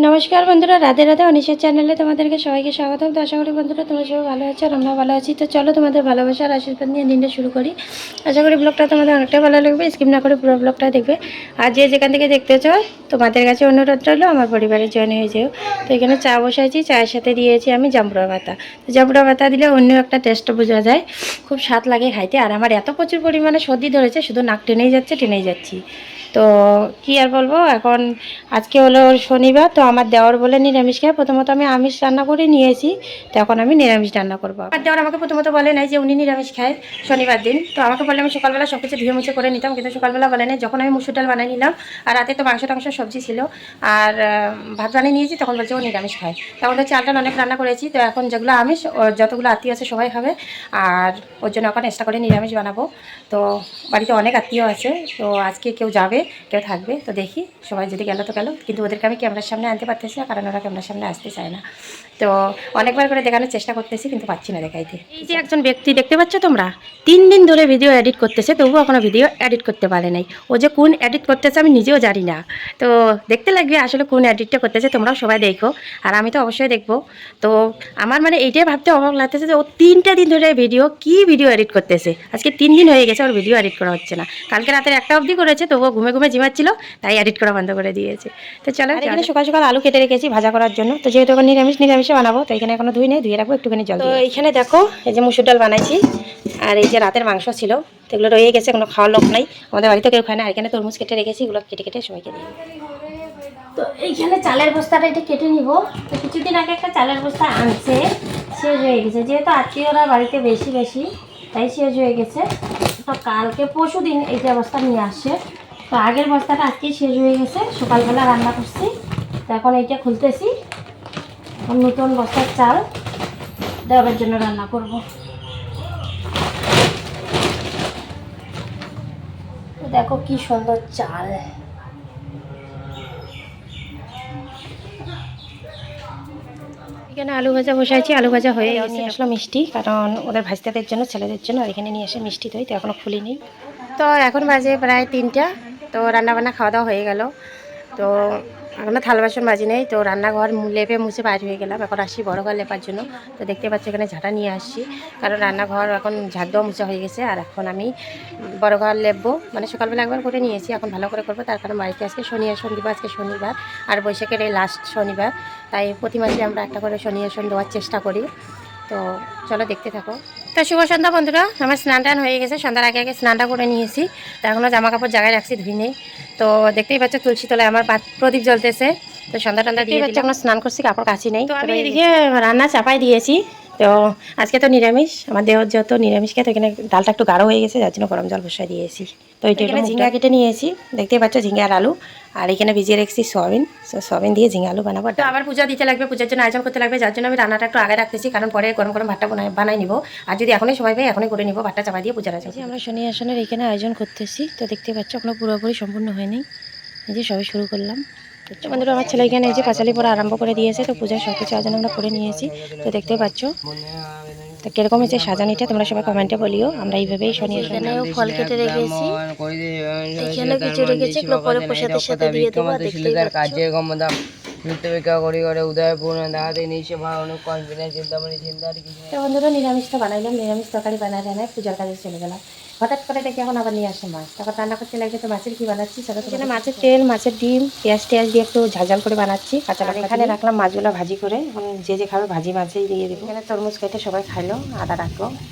নমস্কার বন্ধুরা, রাধে রাধে। অনিশের চ্যানেলে তোমাদেরকে সবাইকে স্বাগতম। তো আশা করি বন্ধুরা তোমরা সবাই ভালো আছো আর আমরা ভালো আছি। তো চলো তোমাদের ভালোবাসা আর আশীর্বাদ নিয়ে দিনটা শুরু করি। আশা করি ব্লগটা তোমাদের অনেকটাই ভালো লাগবে, স্কিপ না করে পুরো ব্লগটা দেখবে। আর যে যেখান থেকে দেখতে চাও তোমাদের কাছে অনুরোধ রইলো আমার পরিবারে জয়েন হয়ে যেও। তো এখানে চা বসাইছি, চায়ের সাথে দিয়েছি আমি জাম্বুরা পাতা। তো জাম্বুরা পাতা দিলে অন্য একটা টেস্ট বোঝা যায়, খুব স্বাদ লাগে খাইতে। আর আমার এত প্রচুর পরিমাণে সর্দি ধরেছে, শুধু নাক টেনেই যাচ্ছি। তো কি আর বলবো, এখন আজকে হলো শনিবার, তো আমার দেওর বলে নিরামিষ খায়। প্রথমত আমি আমিষ রান্না করে নিয়েছি, তো এখন আমি নিরামিষ রান্না করবো। আমার দেওর আমাকে প্রথমত বলে নাই যে উনি নিরামিষ খায় শনিবার দিন, তো আমাকে বললে আমি সকালবেলা সব কিছু ধুয়ে মুছে করে নিতাম, কিন্তু সকালবেলা বলে নাই। যখন আমি মুসুর ডাল বানিয়ে নিলাম আর রাতে তো মাংস টাংস সবজি ছিল আর ভাত বানিয়ে নিয়েছি, তখন বলছে ও নিরামিষ খায়। তখন তো চালটা অনেক রান্না করেছি, তো এখন যেগুলো আমিষ যতগুলো আত্মীয় আছে সবাই খাবে, আর ওর জন্য এখন এক্সট্রা করে নিরামিষ বানাবো। তো বাড়িতে অনেক আত্মীয় আছে, তো আজকে কেউ যাবে কেউ থাকবে, তো দেখি সবাই যদি গেল তো গেল, কিন্তু ওদেরকে আমি ক্যামেরার সামনে আনতে পারতেছি না, কারণ ওরা ক্যামেরার সামনে আসতে চায় না। তো অনেকবার করে দেখানোর চেষ্টা করতেছি, কিন্তু পাচ্ছি না দেখাইতে। এই যে একজন ব্যক্তি দেখতে পাচ্ছ তোমরা, 3 দিন ধরে ভিডিও এডিট করতেছে, তবুও এখনো ভিডিও এডিট করতে পারে নাই। ও যে কোন এডিট করতেছে আমি নিজেও জানি না। তো দেখতে লাগবে আসলে কোন এডিটটা করতেছে, তোমরাও সবাই দেখো আর আমি তো অবশ্যই দেখবো। তো আমার মানে এইটাই ভাবতে অবাক লাগতেছে যে ও 3টা দিন ধরে ভিডিও এডিট করতেছে। আজকে 3 দিন হয়ে গেছে ওর ভিডিও এডিট করা হচ্ছে না। কালকে রাতের 1টা অবধি করেছে, তবুও ঘুমে ঘুমে জিমাচ্ছিল, তাই এডিট করা বন্ধ করে দিয়েছে। তো চলো, এখানে সকাল সকাল আলু কেটে রেখেছি ভাজা করার জন্য। তো যেহেতু এখন নিরামিষে বানাবো, তো এখানে এখনো ধুই নেই, ধুয়ে রাখবো একটুখানি জল। তো এইখানে দেখো এই যে মুসুর ডাল বানাইছি, আর এই যে রাতের মাংস ছিল, তো এগুলো রয়ে গেছে, কোনো খাওয়ার লোক নাই আমাদের বাড়িতে, কেউ খায় না। আর এখানে তরমুজ কেটে রেখেছি, এগুলো কেটে কেটে সবাইকে দিই। তো এইখানে চালের বস্তাটা এটা কেটে নিব। তো কিছুদিন আগে একটা চালের বস্তা আনছে, শেষ হয়ে গেছে, যেহেতু আত্মীয়রা বাড়িতে বেশি তাই শেষ হয়ে গেছে। তো কালকে পরশু দিন এইটা বস্তা নিয়ে আসছে, তো আগের বস্তাটা আজকেই শেষ হয়ে গেছে। সকালবেলা রান্না করছি, তো এখন এইটা খুলতেছি। নতুন বস্তার চাল দেওয়ার জন্য রান্না করব। দেখো কি সুন্দর চাল। এখানে আলু ভাজা বসাইছি, আলু ভাজা হয়ে নিয়ে আসলো মিষ্টি, কারণ ওদের ভাজতেদের জন্য ছেলেদের জন্য। আর এখানে নিয়ে এসে মিষ্টি দই, তো এখনও খুলিনি। তো এখন বাজে প্রায় 3টা। তো রান্নাবান্না খাওয়া দাওয়া হয়ে গেল। তো এখনও থাল বাসন বাজি নেই, তো রান্নাঘর লেপে মুছে বাইর হয়ে গেলাম। এখন আসছি বড় ঘর লেপার জন্য। তো দেখতে পাচ্ছি এখানে ঝাঁটা নিয়ে আসছি, কারণ রান্নাঘর এখন ঝাঁট দেওয়া মুছা হয়ে গেছে। আর এখন আমি বড় ঘর লেপবো, মানে সকালবেলা একবার করে নিয়েছি, এখন ভালো করে করবো। তার কারণ বাড়িতে আজকে শনি আসন দিব, আজকে শনিবার আর বৈশাখের এই লাস্ট শনিবার, তাই প্রতি মাসে আমরা একটা করে শনি আসন দেওয়ার চেষ্টা করি। তো চলো দেখতে থাকো। তো শুভ সন্ধ্যা বন্ধুরা, আমার স্নান টান হয়ে গেছে, সন্ধ্যার আগে আগে স্নানটা করে নিয়েছি। তো এখনও জামা কাপড় জায়গায় রাখছি, ধুই নেই। তো দেখতেই পাচ্ছ তুলসী তলায় আমার প্রদীপ জ্বলতেছে। তো সন্ধ্যা টন্ধা দিয়ে পাচ্ছ, এখন স্নান করছি, কাপড় কাচি নেই। তো আমি এদিকে রান্না চাপাই দিয়েছি। তো আজকে তো নিরামিষ, আমার দেওয়ার যত নিরামিষ খেয়ে, তো এখানে ডালটা একটু গাঢ় হয়ে গেছে, যার জন্য গরম জল বসাই দিয়েছি। তো এখানে ঝিঙ্গা কেটে নিয়েছি, দেখতেই পাচ্ছ ঝিঙ্গা আর আলু। আর এখানে ভিজিয়ে রেখেছি সয়াবিন, সয়াবিন দিয়ে ঝিঙ্গা আলু বানাবো। তো আবার পূজা দিতে লাগবে, পূজার জন্য আয়োজন করতে লাগবে, যার জন্য আমি রান্নাটা একটু আগে রাখতেছি, কারণ পরে গরম গরম ভাতটা বানাই নিব। আর যদি এখনই সবাই পাই এখনই করে নিব, ভাতটা চাপা দিয়ে পূজার আছে। আমরা শনি আসনের এখানে আয়োজন করতেছি। তো দেখতে পাচ্ছ এখনো পুরোপুরি সম্পূর্ণ হয়নি, এই যে সবাই শুরু করলাম। তো বন্ধুরা, আমার ছেলে এখানে এই যে পাঁচালি পড়া আরম্ভ করে দিয়েছে। তো পূজার সব কিছু আয়োজন আমরা করে নিয়েছি, তো দেখতে পাচ্ছ। তো কিরকম হয়েছে সাজানিটা তোমরা সবাই কমেন্টে বলিও। আমরা এইভাবেই শনি এখানেও ফল কেটে রেখেছি, এখানে কিছু রেখেছি, এগুলো পরে প্রসাদের সাথে দিয়ে দেবো। দেখতেই পাচ্ছ তো বন্ধুরা, নিরামিষটা বানাইলাম, নিরামিষ তরকারি বানাই পূজার কাজে চলে গেলাম। হঠাৎ করে দেখি এখন আবার নিয়ে আসে মাছ, তখন রান্না করতে লাগবে। তো মাছের কি বানাচ্ছি সেটা তো, এখানে মাছের তেল, মাছের ডিম, পেঁয়াজ টেয়াজ দিয়ে একটু ঝাল করে বানাচ্ছি। কাঁচা লঙ্কা এখানে রাখলাম মাছগুলো ভাজি করে, এখন যে যে খাবে ভাজি মাছেই দিয়ে দেবো। এখানে তরমুজ কেটে সবাই খাইলো, আদা রাখলো।